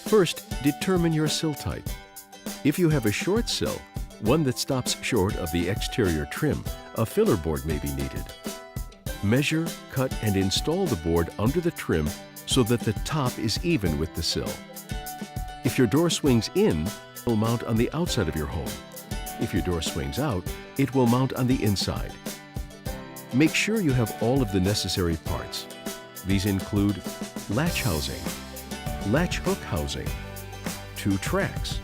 First, determine your sill type. If you have a short sill, one that stops short of the exterior trim, a filler board may be needed. Measure, cut, and install the board under the trim so that the top is even with the sill. If your door swings in, it will mount on the outside of your home. If your door swings out, it will mount on the inside. Make sure you have all of the necessary parts. These include latch housing, latch hook housing, 2 tracks,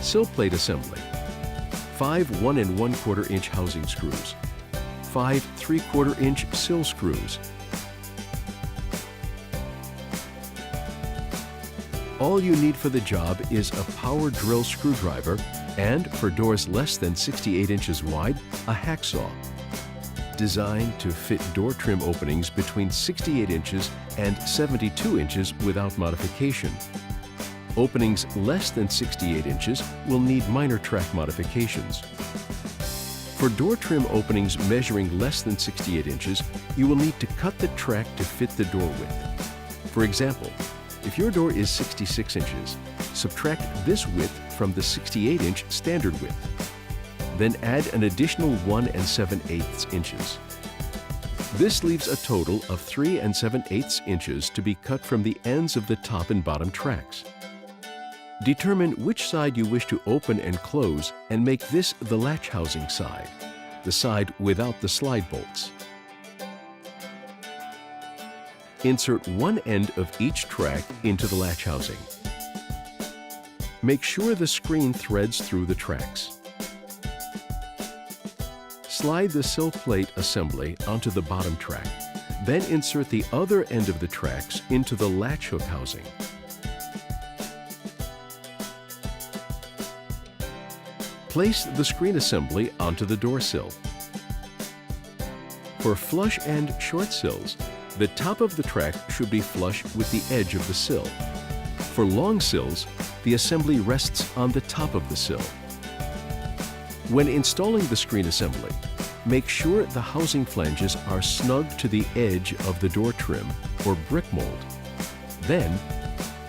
sill plate assembly, 5 1 1/4 inch housing screws, 5 3/4 inch sill screws. All you need for the job is a power drill screwdriver and, for doors less than 68 inches wide, a hacksaw. Designed to fit door trim openings between 68 inches and 72 inches without modification. Openings less than 68 inches will need minor track modifications. For door trim openings measuring less than 68 inches, you will need to cut the track to fit the door width. For example, if your door is 66 inches, subtract this width from the 68-inch standard width. Then add an additional 1 7/8 inches. This leaves a total of 3 7/8 inches to be cut from the ends of the top and bottom tracks. Determine which side you wish to open and close and make this the latch housing side, the side without the slide bolts. Insert one end of each track into the latch housing. Make sure the screen threads through the tracks. Slide the sill plate assembly onto the bottom track, then insert the other end of the tracks into the latch hook housing. Place the screen assembly onto the door sill. For flush and short sills, the top of the track should be flush with the edge of the sill. For long sills, the assembly rests on the top of the sill. When installing the screen assembly, make sure the housing flanges are snug to the edge of the door trim or brick mold. Then,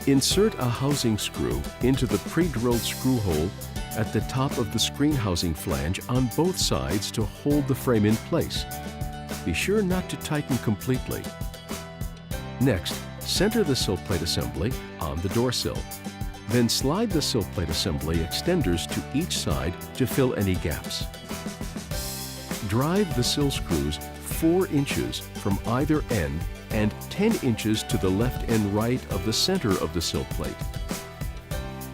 insert a housing screw into the pre-drilled screw hole at the top of the screen housing flange on both sides to hold the frame in place. Be sure not to tighten completely. Next, center the sill plate assembly on the door sill. Then slide the sill plate assembly extenders to each side to fill any gaps. Drive the sill screws 4 inches from either end and 10 inches to the left and right of the center of the sill plate.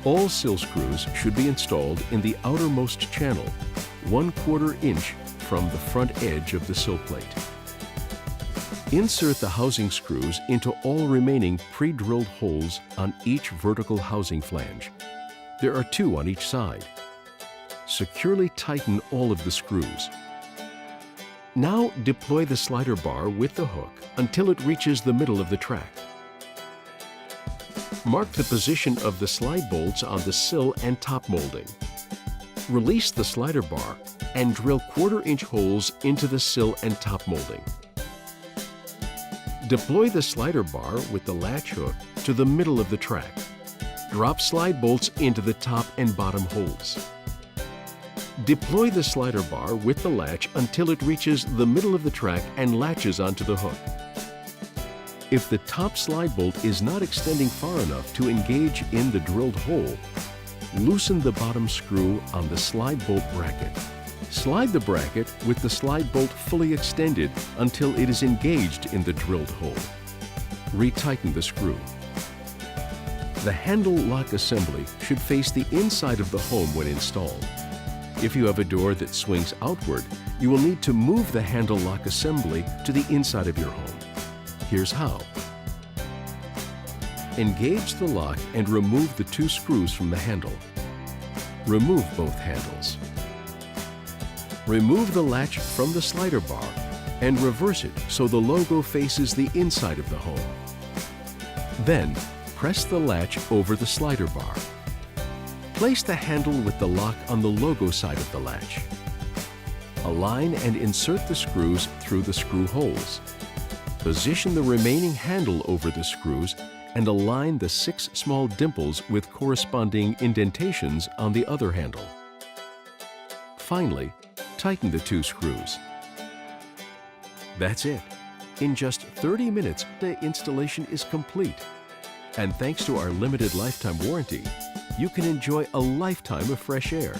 All sill screws should be installed in the outermost channel, 1/4 inch from the front edge of the sill plate. Insert the housing screws into all remaining pre-drilled holes on each vertical housing flange. There are 2 on each side. Securely tighten all of the screws. Now deploy the slider bar with the hook until it reaches the middle of the track. Mark the position of the slide bolts on the sill and top molding. Release the slider bar and drill 1/4 inch holes into the sill and top molding. Deploy the slider bar with the latch hook to the middle of the track. Drop slide bolts into the top and bottom holes. Deploy the slider bar with the latch until it reaches the middle of the track and latches onto the hook. If the top slide bolt is not extending far enough to engage in the drilled hole, loosen the bottom screw on the slide bolt bracket. Slide the bracket with the slide bolt fully extended until it is engaged in the drilled hole. Retighten the screw. The handle lock assembly should face the inside of the home when installed. If you have a door that swings outward, you will need to move the handle lock assembly to the inside of your home. Here's how. Engage the lock and remove the 2 screws from the handle. Remove both handles. Remove the latch from the slider bar and reverse it so the logo faces the inside of the home. Then, press the latch over the slider bar. Place the handle with the lock on the logo side of the latch. Align and insert the screws through the screw holes. Position the remaining handle over the screws and align the 6 small dimples with corresponding indentations on the other handle. Finally, tighten the 2 screws. That's it. In just 30 minutes, the installation is complete. And thanks to our limited lifetime warranty, you can enjoy a lifetime of fresh air.